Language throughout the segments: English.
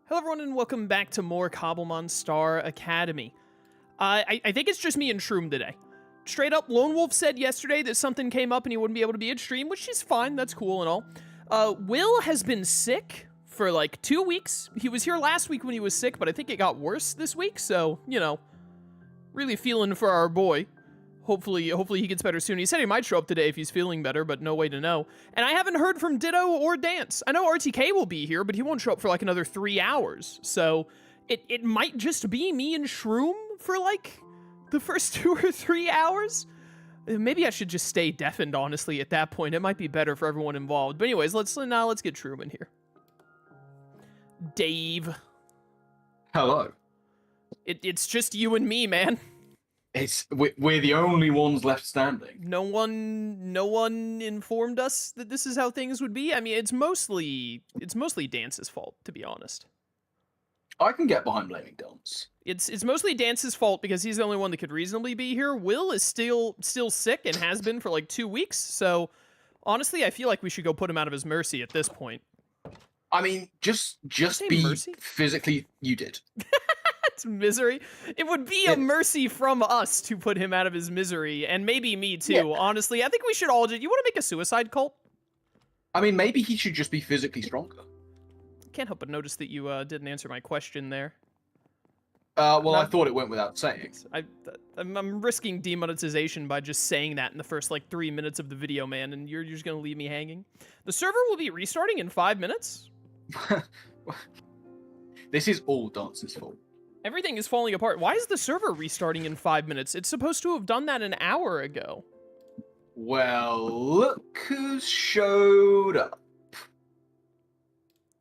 Hello everyone and welcome back to more Cobblemon Star Academy. I think it's just me and Shroom today. Straight up, Lone Wolf said yesterday that something came up and he wouldn't be able to be at stream, which is fine, that's cool and all. Will has been sick for like 2 weeks. He was here last week when he was sick, but I think it got worse this week, so, you know, really feeling for our boy. Hopefully he gets better soon. He said he might show up today if he's feeling better, but no way to know. And I haven't heard from Ditto or Dance. I know RTK will be here, but he won't show up for like another 3 hours. So it might just be me and Shroom for like the first 2 or 3 hours. Maybe I should just stay deafened, honestly, at that point. It might be better for everyone involved. But anyways, let's get Shroom in here. Dave. Hello. It's just you and me, man. We're the only ones left standing. No one informed us that this is how things would be. I mean, it's mostly Dance's fault, to be honest. I can get behind blaming Dance. It's mostly Dance's fault because he's the only one that could reasonably be here. Will is still sick and has been for like 2 weeks. So honestly, I feel like we should go put him out of his mercy at this point. I mean, just be mercy? physically. You did. It's misery. It would be a mercy from us to put him out of his misery, and maybe me too. Yeah. Honestly, I think we should all do. You want to make a suicide cult? I mean, maybe he should just be physically stronger. Can't help but notice that you didn't answer my question there. Well, I thought it went without saying. I'm risking demonetization by just saying that in the first like 3 minutes of the video, man, and you're just gonna leave me hanging. The server will be restarting in 5 minutes. This is all Dance's fault. Everything is falling apart. Why is the server restarting in 5 minutes? It's supposed to have done that an hour ago. Well, look who's showed up.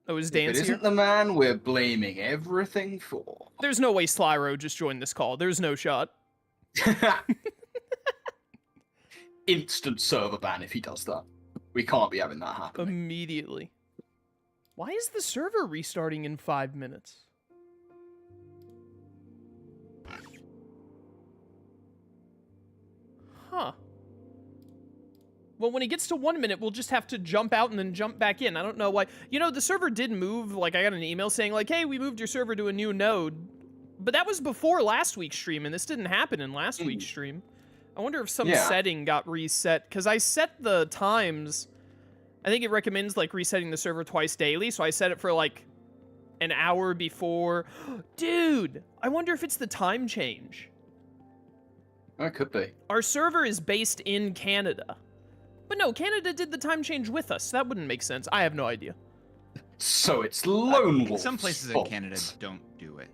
Oh, is Dance here? It isn't the man we're blaming everything for. There's no way Slyro just joined this call. There's no shot. Instant server ban if he does that. We can't be having that happen. Immediately. Why is the server restarting in 5 minutes? Huh. Well, when he gets to 1 minute, we'll just have to jump out and then jump back in. I don't know why. You know, the server did move. Like, I got an email saying, like, hey, we moved your server to a new node. But that was before last week's stream, and this didn't happen in last week's stream. I wonder if some setting got reset. Because I set the times. I think it recommends, like, resetting the server twice daily. So I set it for, like, an hour before. Dude, I wonder if it's the time change. Oh, it could be. Our server is based in Canada. But no, Canada did the time change with us. That wouldn't make sense. I have no idea. So it's Lone Wolf. Some places in Canada don't do it.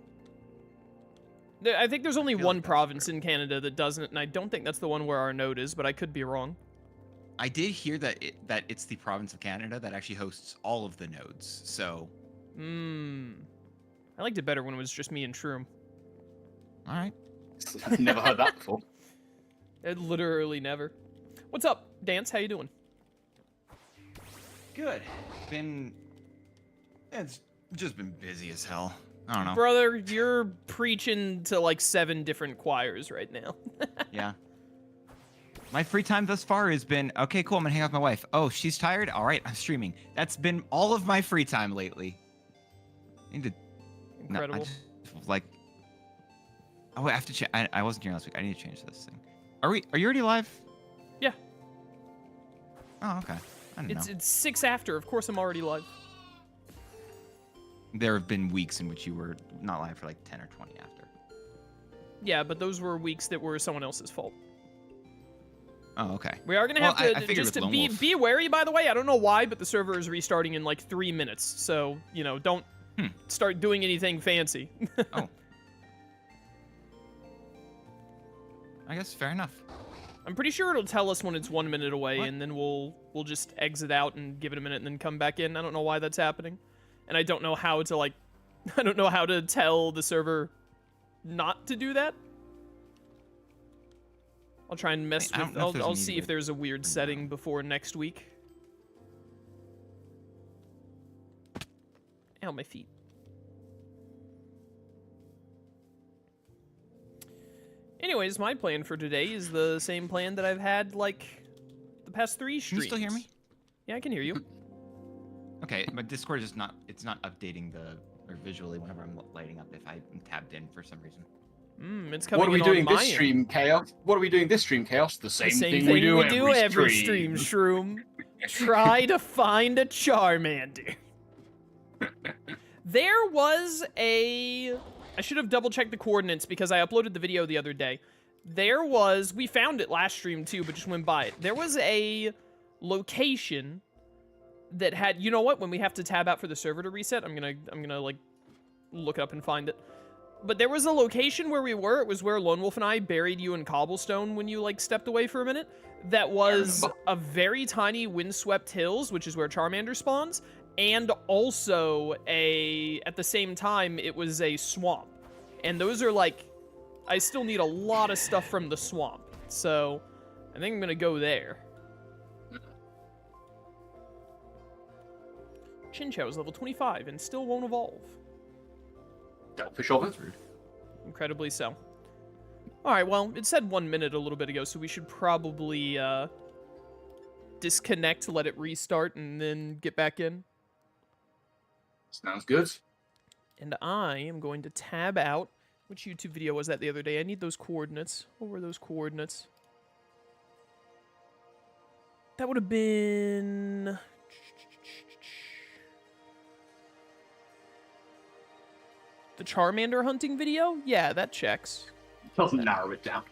I think there's only one province in Canada that doesn't, and I don't think that's the one where our node is, but I could be wrong. I did hear that it's the province of Canada that actually hosts all of the nodes, so... I liked it better when it was just me and Shroom. Alright. I've never heard that before. Literally never. What's up, Dance? How you doing? Good. It's just been busy as hell. I don't know. Brother, you're preaching to like 7 different choirs right now. Yeah. My free time thus far has been, okay, cool, I'm gonna hang out with my wife. Oh, she's tired? All right, I'm streaming. That's been all of my free time lately. I need to... Incredible. No, I just, like... Oh, I have to check. I wasn't here last week. I need to change this thing. Are you already live? Yeah. Oh, okay. I didn't know. It's 6 after. Of course I'm already live. There have been weeks in which you were not live for like 10 or 20 after. Yeah, but those were weeks that were someone else's fault. Oh, okay. We are gonna have to just be wary, by the way. I don't know why, but the server is restarting in like 3 minutes. So, you know, don't start doing anything fancy. Oh. I guess fair enough. I'm pretty sure it'll tell us when it's 1 minute away, and then we'll just exit out and give it a minute and then come back in. I don't know why that's happening. And I don't know how to, like, I don't know how to tell the server not to do that. I'll try and mess with, I'll see if there's a weird setting before next week. Ow, my feet. Anyways, my plan for today is the same plan that I've had, like, the past 3 streams. Can you still hear me? Yeah, I can hear you. Okay, but Discord is not, it's not updating the or visually whenever I'm lighting up if I'm tabbed in for some reason. It's coming What are we in doing on my this end. stream, Chaos? What are we doing this stream, Chaos? The same, The same thing, thing we do every stream. Shroom. Try to find a Charmander. There was a... I should have double-checked the coordinates because I uploaded the video the other day. There was... We found it last stream, too, but just went by it. There was a location that had... You know what? When we have to tab out for the server to reset, I'm gonna like, look it up and find it. But there was a location where we were. It was where Lone Wolf and I buried you in cobblestone when you, like, stepped away for a minute. That was a very tiny windswept hills, which is where Charmander spawns. And also, at the same time, it was a swamp. And those are, like... I still need a lot of stuff from the swamp. So, I think I'm going to go there. Chinchou is level 25 and still won't evolve. Selfish of it. That's rude. Incredibly so. Alright, well, it said 1 minute a little bit ago, so we should probably disconnect, let it restart, and then get back in. Sounds good. And I am going to tab out. Which YouTube video was that the other day? I need those coordinates. What were those coordinates? That would have been... The Charmander hunting video? Yeah, that checks. Doesn't narrow it down.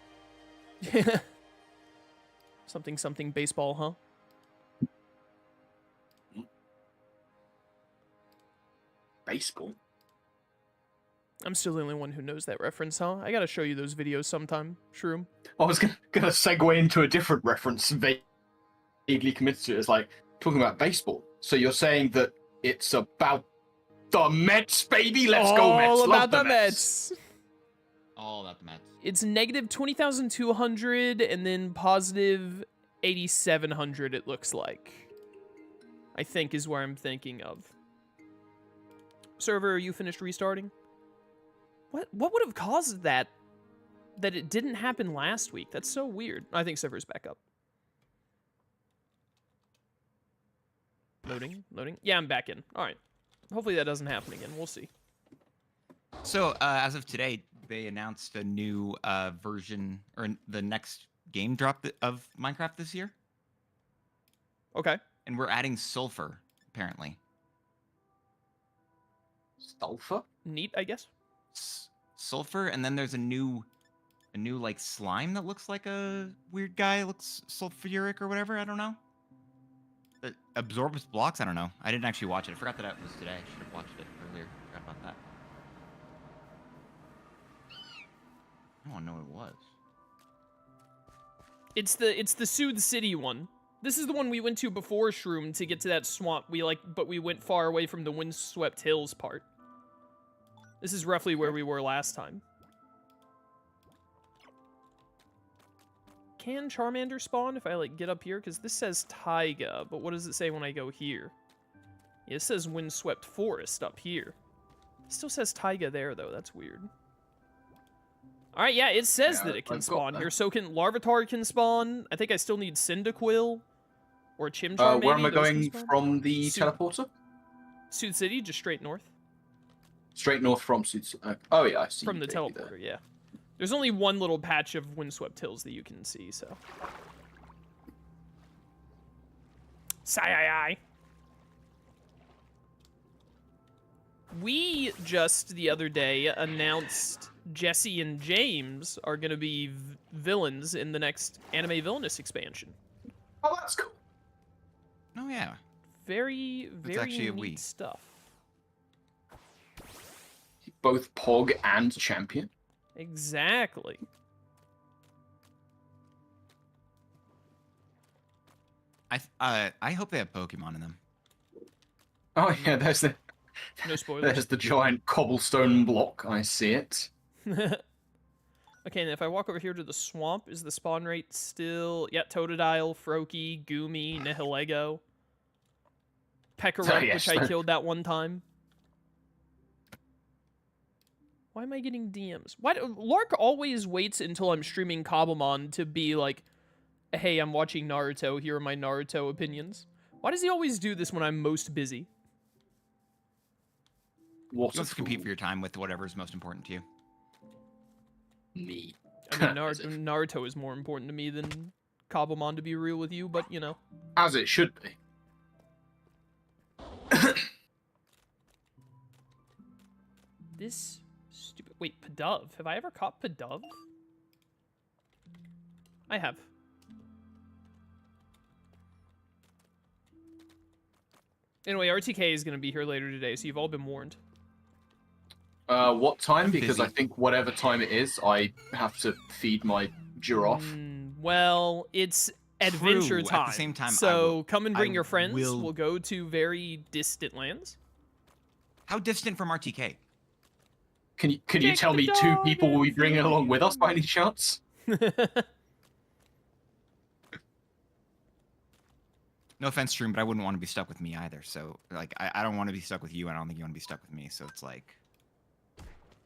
Something baseball, huh? Baseball? I'm still the only one who knows that reference, huh? I gotta show you those videos sometime, Shroom. I was gonna segue into a different reference, vaguely committed to it. It's like, talking about baseball. So you're saying that it's about the Mets, baby? Let's go Mets. All Love about the Mets. Mets. All about the Mets. It's negative 20,200 and then positive 8,700, it looks like. I think is where I'm thinking of. Server, are you finished restarting? What would have caused that it didn't happen last week? That's so weird. I think server's back up. Loading. Yeah, I'm back in. All right. Hopefully that doesn't happen again. We'll see. So, as of today, they announced a new version, or the next game drop of Minecraft this year. Okay. And we're adding sulfur, apparently. Sulfur? Neat, I guess. Sulfur, and then there's a new like slime that looks like a weird guy. It looks sulfuric or whatever. I don't know. That absorbs blocks. I don't know. I didn't actually watch it. I forgot that it was today. I should have watched it earlier. Forgot about that. I don't know what it was. It's the Soothe City one. This is the one we went to before Shroom to get to that swamp. But we went far away from the windswept hills part. This is roughly where we were last time. Can Charmander spawn if I, like, get up here? Because this says Taiga, but what does it say when I go here? Yeah, it says Windswept Forest up here. It still says Taiga there, though. That's weird. Alright, yeah, it says that it can spawn here. So can Larvitar can spawn. I think I still need Cyndaquil. Or Chimchar, maybe. Where am I Those can going spawn. from the teleporter? Soothe City, just straight north. Straight north from Suits. Oh yeah, I see. From the teleporter, yeah. There's only one little patch of windswept hills that you can see, so. Sigh. We just, the other day, announced Jesse and James are going to be villains in the next Anime Villainous expansion. Oh, that's cool. Oh, yeah. Very actually a neat we. stuff. Both Pog and Champion. Exactly. I hope they have Pokemon in them. Oh yeah, there's the No spoilers. there's the giant cobblestone block. I see it. Okay, and if I walk over here to the swamp, is the spawn rate still... Yeah, Totodile, Froakie, Goomy, Nihilego. Pekka, yes, which I killed that one time. Why am I getting DMs? Lark always waits until I'm streaming Cobblemon to be like, hey, I'm watching Naruto, here are my Naruto opinions. Why does he always do this when I'm most busy? What You a have to compete fool. for your time with whatever is most important to you. Me. I mean, As if. Naruto is more important to me than Cobblemon, to be real with you, but you know. As it should be. This stupid. Wait, Pidove. Have I ever caught Pidove? I have. Anyway, RTK is going to be here later today, so you've all been warned. What time? I'm Because busy. I think whatever time it is, I have to feed my giraffe. Well, it's adventure True. time. At the same time, so come and bring I your friends. will- We'll go to very distant lands. How distant from RTK? Can you Kick tell the me two dog people will be and bringing feed along with us by him. any chance? No offense, Stream, but I wouldn't want to be stuck with me either. So, like, I don't want to be stuck with you, and I don't think you want to be stuck with me. So it's like.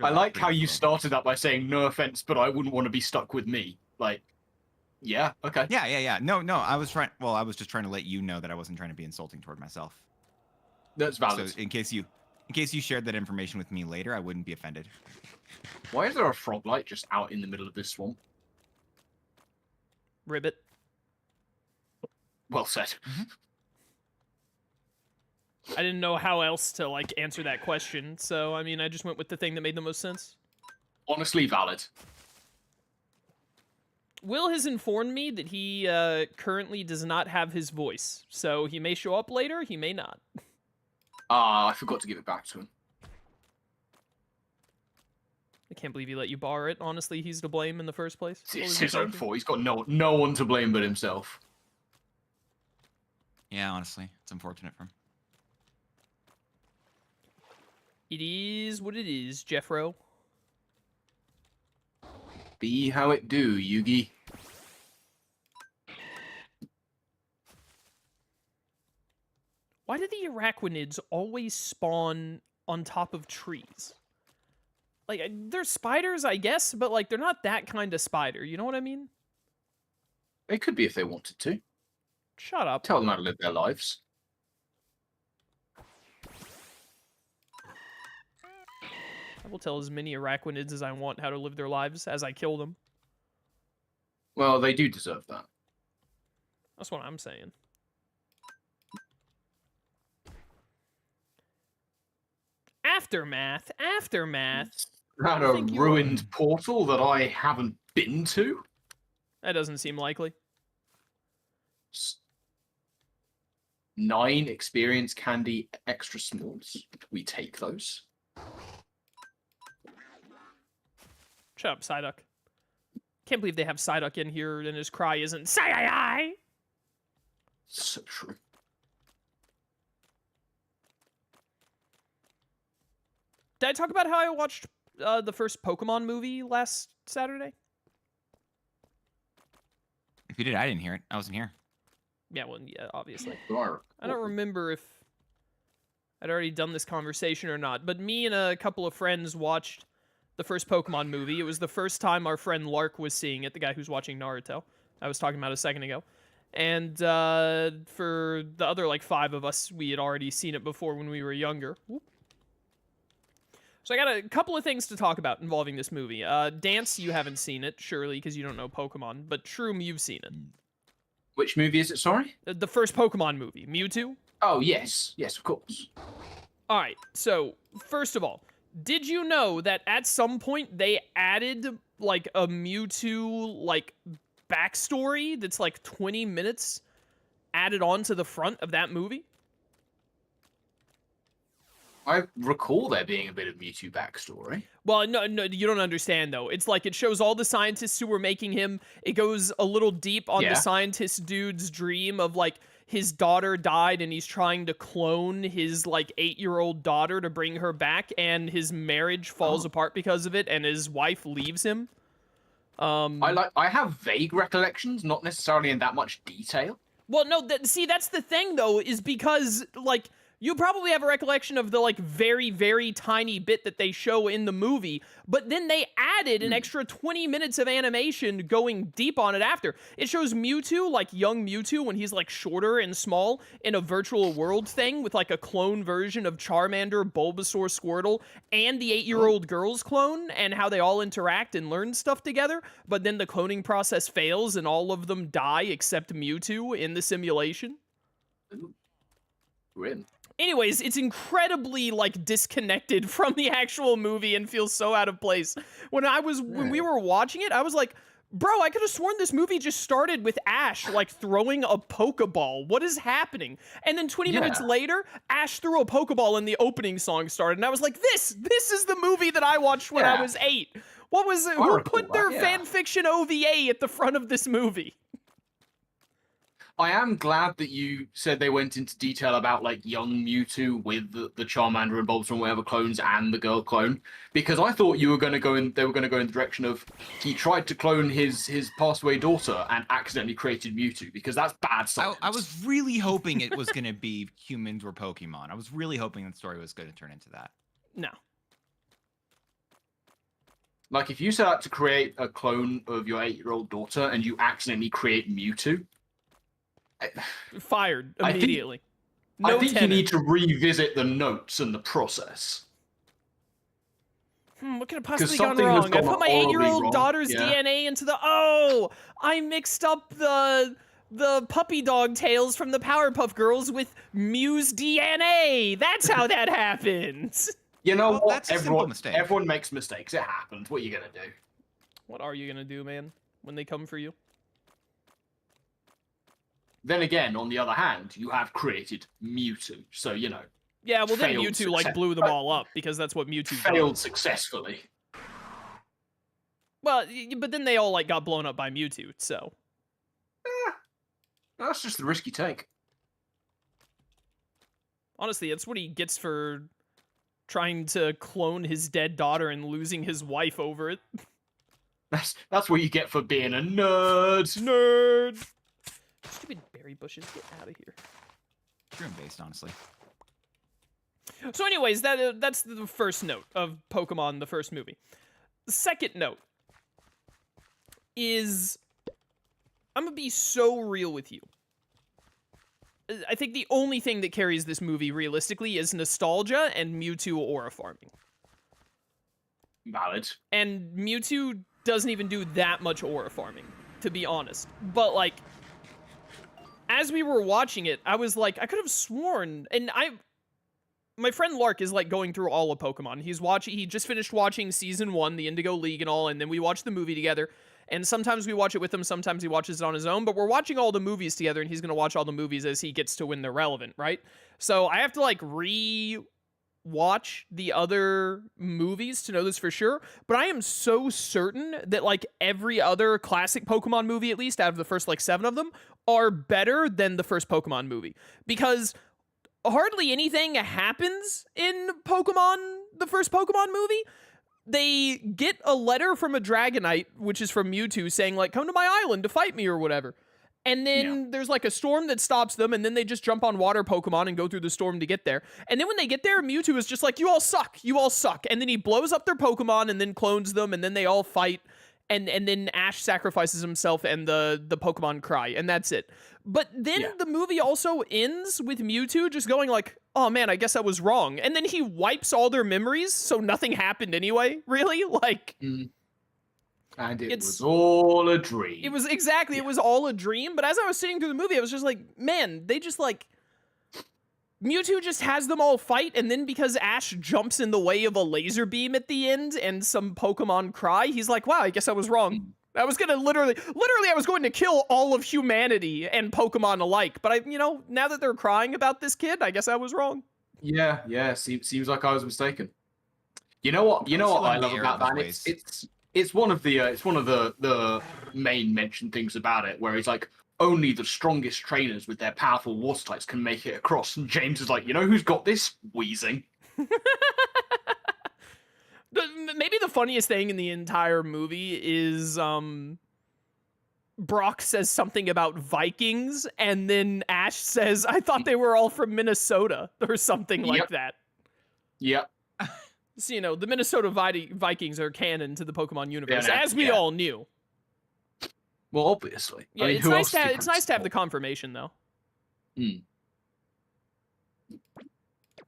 I like how pretty you difficult. started that by saying no offense, but I wouldn't want to be stuck with me. Like, yeah, okay. Yeah. No. I was trying. Well, I was just trying to let you know that I wasn't trying to be insulting toward myself. That's valid. So in case you shared that information with me later, I wouldn't be offended. Why is there a frog light just out in the middle of this swamp? Ribbit. Well said. I didn't know how else to like answer that question, so I mean, I just went with the thing that made the most sense. Honestly valid. Will has informed me that he currently does not have his voice, so he may show up later, he may not. Ah, I forgot to give it back to him. I can't believe he let you borrow it. Honestly, he's to blame in the first place. What It's was he his own thinking? fault. He's got no one to blame but himself. Yeah, honestly, it's unfortunate for him. It is what it is, Jeffro. Be how it do, Yugi. Why do the arachnids always spawn on top of trees? Like, they're spiders, I guess, but like they're not that kind of spider. You know what I mean? They could be if they wanted to. Shut up. Tell them how to live their lives. I will tell as many arachnids as I want how to live their lives as I kill them. Well, they do deserve that. That's what I'm saying. Aftermath. Is that a think you ruined portal that I haven't been to? That doesn't seem likely. 9 experience candy extra smalls. We take those. Shut up, Psyduck. Can't believe they have Psyduck in here and his cry isn't Psy-I-I! So true. Did I talk about how I watched the first Pokemon movie last Saturday? If you did, I didn't hear it. I wasn't here. Yeah, well, yeah, obviously. Alright. I don't remember if I'd already done this conversation or not, but me and a couple of friends watched the first Pokemon movie. It was the first time our friend Lark was seeing it, the guy who's watching Naruto. I was talking about a second ago. And for the other, like, 5 of us, we had already seen it before when we were younger. Whoop. So I got a couple of things to talk about involving this movie. Dance, you haven't seen it, surely, because you don't know Pokemon. But Shroom, you've seen it. Which movie is it, sorry? The first Pokemon movie, Mewtwo. Oh, yes. Yes, of course. All right, so first of all, did you know that at some point they added like a Mewtwo like backstory that's like 20 minutes added on to the front of that movie? I recall there being a bit of Mewtwo backstory. Well, no, you don't understand though. It's like it shows all the scientists who were making him. It goes a little deep on Yeah. the scientist dude's dream of like his daughter died and he's trying to clone his like 8-year-old daughter to bring her back, and his marriage falls apart because of it, and his wife leaves him. I have vague recollections, not necessarily in that much detail. Well, no, see, that's the thing though, is because like You probably have a recollection of the like very, very tiny bit that they show in the movie, but then they added an extra 20 minutes of animation going deep on it after. It shows Mewtwo, like young Mewtwo when he's like shorter and small in a virtual world thing with like a clone version of Charmander, Bulbasaur, Squirtle, and the 8-year-old girl's clone, and how they all interact and learn stuff together, but then the cloning process fails and all of them die except Mewtwo in the simulation. Win. Anyways, it's incredibly like disconnected from the actual movie and feels so out of place. When we were watching it, I was like, bro, I could have sworn this movie just started with Ash like throwing a Pokeball. What is happening? And then 20 minutes later, Ash threw a Pokeball and the opening song started. And I was like, this is the movie that I watched when I was 8. What was it? Who put their fan fiction OVA at the front of this movie? I am glad that you said they went into detail about like young Mewtwo with the Charmander and Bulbasaur and whatever clones and the girl clone, because I thought they were going to go in the direction of he tried to clone his passed away daughter and accidentally created Mewtwo, because that's bad science. I was really hoping it was going to be humans or Pokemon. I was really hoping the story was going to turn into that. No. Like, if you set out to create a clone of your 8-year-old daughter and you accidentally create Mewtwo, fired immediately. I think you need to revisit the notes and the process. What could have possibly gone wrong? I put my 8-year-old daughter's DNA into the... Oh! I mixed up the puppy dog tails from the Powerpuff Girls with Mew's DNA! That's how that happens! You know what? That's a simple mistake. Everyone makes mistakes. It happens. What are you gonna do? What are you gonna do, man, when they come for you? Then again, on the other hand, you have created Mewtwo, so, you know. Yeah, well, then Mewtwo, like, blew them all up, because that's what Mewtwo failed successfully. Well, but then they all, like, got blown up by Mewtwo, so. That's just the risk you take. Honestly, that's what he gets for trying to clone his dead daughter and losing his wife over it. That's what you get for being a nerd. Nerd! Stupid berry bushes, get out of here. True and based, honestly. So anyways, that's the first note of Pokemon, the first movie. The second note is, I'm gonna be so real with you. I think the only thing that carries this movie realistically is nostalgia and Mewtwo aura farming. Valid. And Mewtwo doesn't even do that much aura farming, to be honest. But like, as we were watching it, I was like, I could have sworn, and my friend Lark is like going through all of Pokemon. He just finished watching season 1, the Indigo League and all, and then we watched the movie together. And sometimes we watch it with him, sometimes he watches it on his own, but we're watching all the movies together, and he's gonna watch all the movies as he gets to when they're relevant, right? So I have to like watch the other movies to know this for sure, but I am so certain that like every other classic Pokemon movie, at least out of the first like 7 of them, are better than the first Pokemon movie, because hardly anything happens in Pokemon, the first Pokemon movie. They get a letter from a Dragonite, which is from Mewtwo, saying like, come to my island to fight me or whatever. And then there's like a storm that stops them, and then they just jump on water Pokemon and go through the storm to get there. And then when they get there, Mewtwo is just like, you all suck, you all suck. And then he blows up their Pokemon and then clones them, and then they all fight. And then Ash sacrifices himself and the Pokemon cry, and that's it. But then the movie also ends with Mewtwo just going like, oh man, I guess I was wrong. And then he wipes all their memories, so nothing happened anyway, really? Like... And it was all a dream. It was exactly, it was all a dream. But as I was sitting through the movie, I was just like, man, they just like... Mewtwo just has them all fight, and then because Ash jumps in the way of a laser beam at the end and some Pokemon cry, he's like, wow, I guess I was wrong. I was gonna literally, I was going to kill all of humanity and Pokemon alike. But now that they're crying about this kid, I guess I was wrong. Yeah, seems like I was mistaken. You know what I love about that? It's one of the main mentioned things about it, where he's like, only the strongest trainers with their powerful water types can make it across. And James is like, you know who's got this? Wheezing. Maybe the funniest thing in the entire movie is Brock says something about Vikings, and then Ash says, I thought they were all from Minnesota, or something like Yep. that. Yep. So, you know, the Minnesota Vikings are canon to the Pokemon universe, Yeah, as we all knew. Well, obviously. Yeah, I mean, it's who nice else to do have, you it's have nice to have the support? confirmation, though.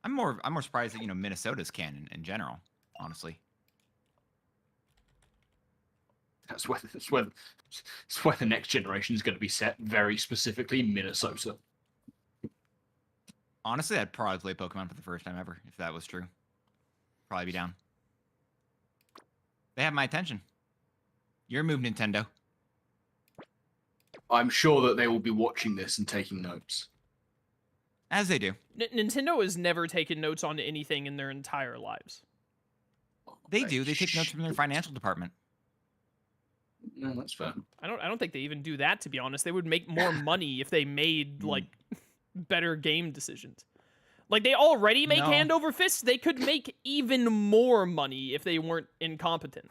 I'm more surprised that, you know, Minnesota's canon in general, honestly. That's where the next generation is going to be set, very specifically Minnesota. Honestly, I'd probably play Pokemon for the first time ever if that was true. Probably be down. They have my attention. Your move, Nintendo. I'm sure that they will be watching this and taking notes. As they do. Nintendo has never taken notes on anything in their entire lives. They do. They take notes from their financial department. No, that's fair. I don't think they even do that, to be honest. They would make more money if they made like better game decisions. Like they already make No. hand over fist, they could make even more money if they weren't incompetent.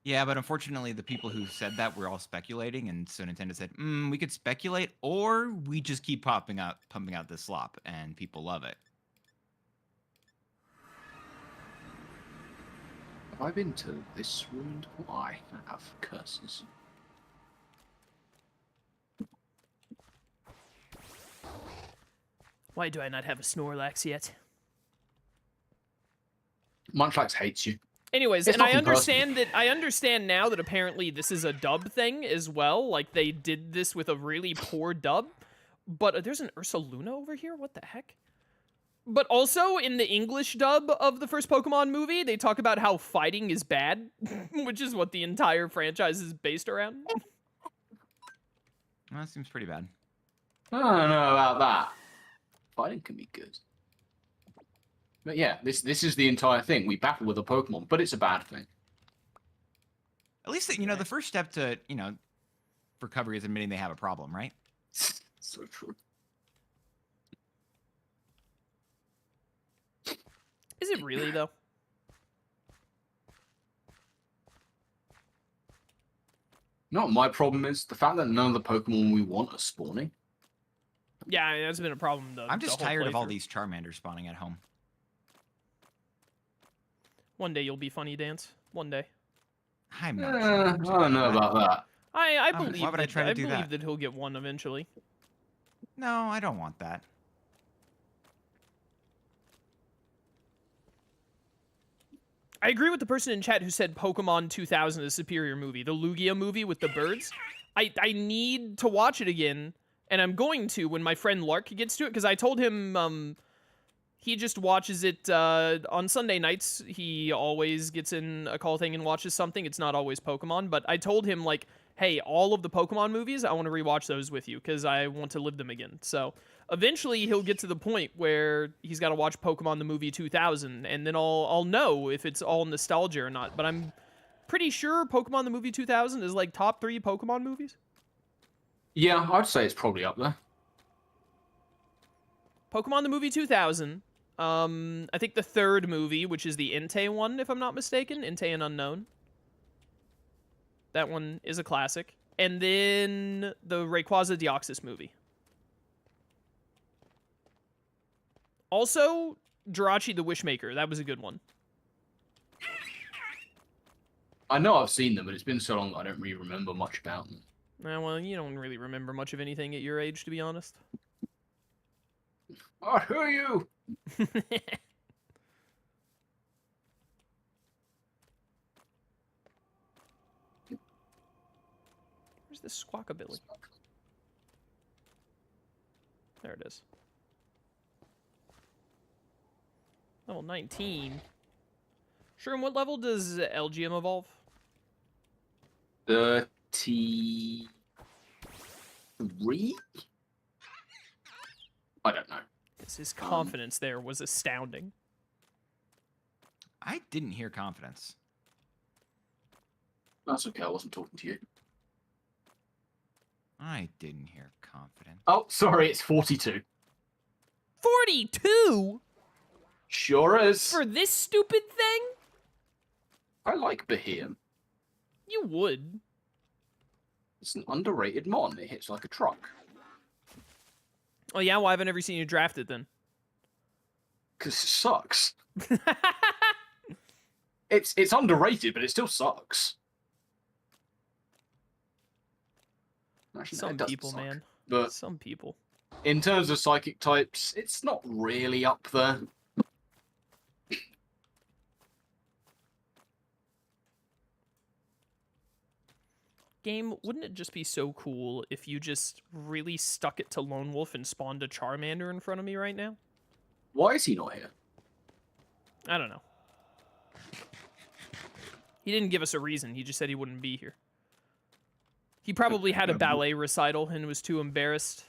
Yeah, but unfortunately, the people who said that were all speculating, and so Nintendo said, we could speculate, or we just keep pumping out this slop, and people love it. Have I been to this ruined? I have curses. Why do I not have a Snorlax yet? Munchlax hates you. Anyways, It's and I nothing understand now that apparently this is a dub thing as well. Like they did this with a really poor dub. But there's an Ursaluna over here? What the heck? But also in the English dub of the first Pokemon movie, they talk about how fighting is bad, which is what the entire franchise is based around. Well, that seems pretty bad. I don't know about that. Fighting can be good. But yeah, this is the entire thing. We battle with a Pokemon, but it's a bad thing. At least, you know, the first step to, you know, recovery is admitting they have a problem, right? So true. Is it really, though? No, my problem is the fact that none of the Pokemon we want are spawning. Yeah, I mean, that's been a problem. I'm just tired of all playthrough. these Charmanders spawning at home. One day you'll be funny, Dance. One day. I'm not. I Charmander. don't know about that. I Why believe would I that, try to do believe that? that he'll get one eventually. No, I don't want that. I agree with the person in chat who said Pokemon 2000 is a superior movie. The Lugia movie with the birds. I need to watch it again, and I'm going to when my friend Lark gets to it, because I told him he just watches it on Sunday nights. He always gets in a call thing and watches something. It's not always Pokemon, but I told him, like, hey, all of the Pokemon movies, I want to rewatch those with you, because I want to live them again. So eventually he'll get to the point where he's got to watch Pokemon the movie 2000, and then I'll know if it's all nostalgia or not. But I'm pretty sure Pokemon the movie 2000 is like top 3 Pokemon movies. Yeah, I'd say it's probably up there. Pokemon the movie 2000. I think the third movie, which is the Entei one, if I'm not mistaken, Entei and Unknown. That one is a classic. And then the Rayquaza Deoxys movie. Also, Jirachi the Wishmaker. That was a good one. I know I've seen them, but it's been so long I don't really remember much about them. Well, you don't really remember much of anything at your age, to be honest. I hear you! Where's this Squawkabilly? There it is. Level 19. Sure, and what level does Elgium evolve? 33? I don't know. His confidence there was astounding. I didn't hear confidence. That's okay, I wasn't talking to you. I didn't hear confidence. Oh, sorry, it's 42. 42? Sure is. For this stupid thing? I like Behem. You would. It's an underrated mon. It hits like a truck. Oh yeah, why haven't I ever seen you draft it then? Because it sucks. It's underrated, but it still sucks. Actually, no, it Some doesn't people, suck. man. But Some people. in terms of psychic types, it's not really up there. Game, wouldn't it just be so cool if you just really stuck it to Lone Wolf and spawned a Charmander in front of me right now? Why is he not here? I don't know. He didn't give us a reason. He just said he wouldn't be here. He probably had a ballet recital and was too embarrassed.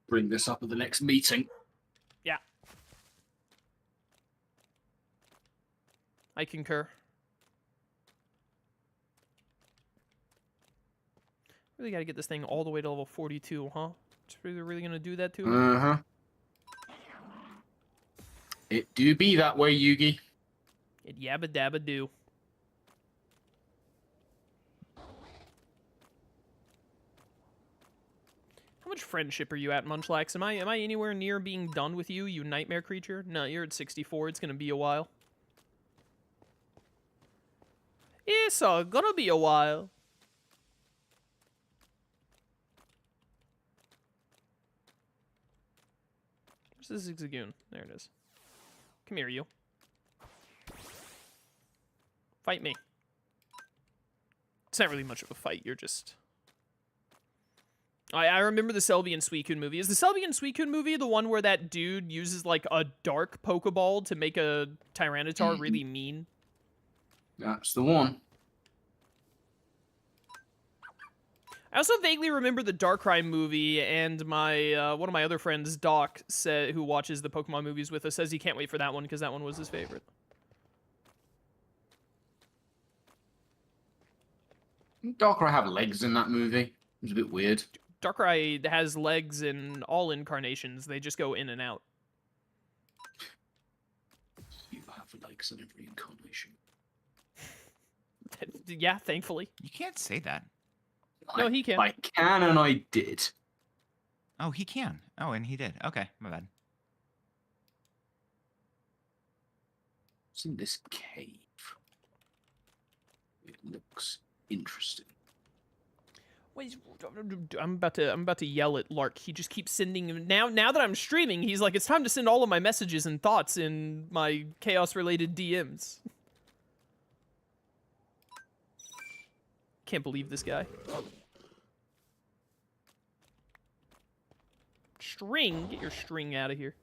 Bring this up at the next meeting. Yeah. I concur. Really got to get this thing all the way to level 42, huh? Really going to do that to it? Uh-huh. It do be that way, Yugi. It yabba dabba do. How much friendship are you at, Munchlax? Am I anywhere near being done with you, you nightmare creature? No, you're at 64. It's gonna be a while. It's gonna be a while. Where's the Zigzagoon? There it is. Come here, you. Fight me. It's not really much of a fight. You're just... I remember the Selby and Suicune movie. Is the Selby and Suicune movie the one where that dude uses, like, a dark Pokeball to make a Tyranitar really mean? That's the one. I also vaguely remember the Darkrai movie, and my one of my other friends, Doc, who watches the Pokemon movies with us, says he can't wait for that one because that one was his favorite. Did Darkrai have legs in that movie? It was a bit weird. Darkrai has legs in all incarnations. They just go in and out. You have legs in every incarnation. Yeah, thankfully. You can't say that. No, he can. I can and I did. Oh, he can. Oh, and he did. Okay, my bad. What's in this cave? It looks interesting. Wait, I'm about to yell at Lark. He just keeps sending now that I'm streaming, he's like, it's time to send all of my messages and thoughts in my chaos related DMs. Can't believe this guy. String, get your string out of here.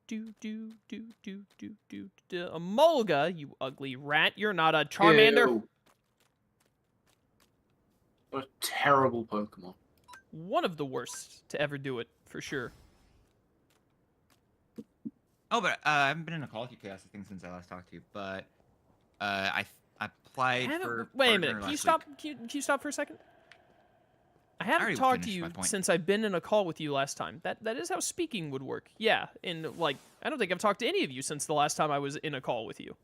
A Mulga, you ugly rat. You're not a Charmander. Ew. What a terrible Pokemon. One of the worst to ever do it, for sure. Oh, but I haven't been in a Call of Duty Chaos thing since I last talked to you. But I applied for. Wait a partner minute. Can you last stop? week. Can you stop for a second? I already haven't talked to finished you my point. since I've been in a call with you last time. That is how speaking would work. Yeah, and like I don't think I've talked to any of you since the last time I was in a call with you.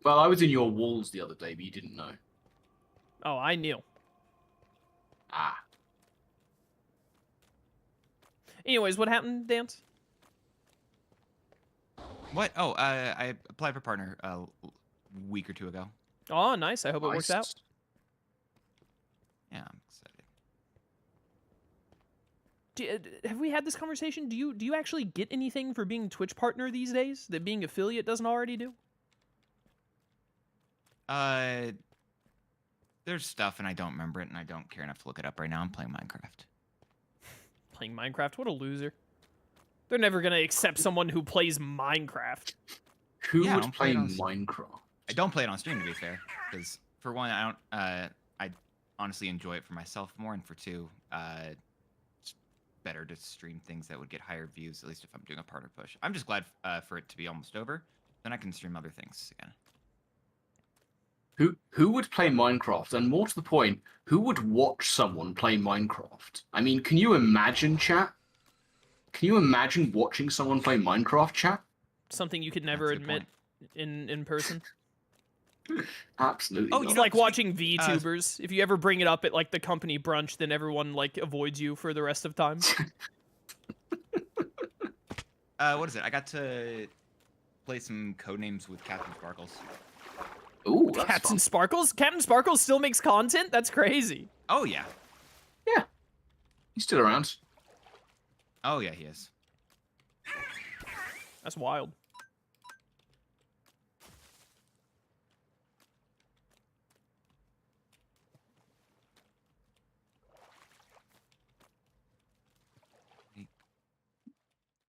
Well, I was in your walls the other day, but you didn't know. Oh, I knew. Ah. Anyways, what happened, Dance? What? Oh, I applied for partner a week or two ago. Oh, nice. I hope it works out. Nice. Yeah, I'm excited. Have we had this conversation? Do you actually get anything for being Twitch partner these days that being affiliate doesn't already do? There's stuff and I don't remember it and I don't care enough to look it up right now. I'm playing Minecraft. Playing Minecraft? What a loser. They're never gonna accept someone who plays Minecraft. Who Yeah, I would don't play play it on- Minecraft? I don't play it on stream to be fair, because for one, I don't. I honestly enjoy it for myself more, and for two, it's better to stream things that would get higher views. At least if I'm doing a partner push. I'm just glad for it to be almost over. Then I can stream other things again. Who would play Minecraft? And more to the point, who would watch someone play Minecraft? I mean, can you imagine, chat? Can you imagine watching someone play Minecraft, chat? something you could never That's a good admit in person. Absolutely. Oh, not. you It's know, like sweet- watching VTubers. If you ever bring it up at like the company brunch, then everyone like avoids you for the rest of time. What is it? I got to play some codenames with Captain Sparkles. Ooh, that's Captain fun. Sparkles? Captain Sparkles still makes content? That's crazy. Oh yeah. Yeah, he's still around. Oh yeah, he is. That's wild.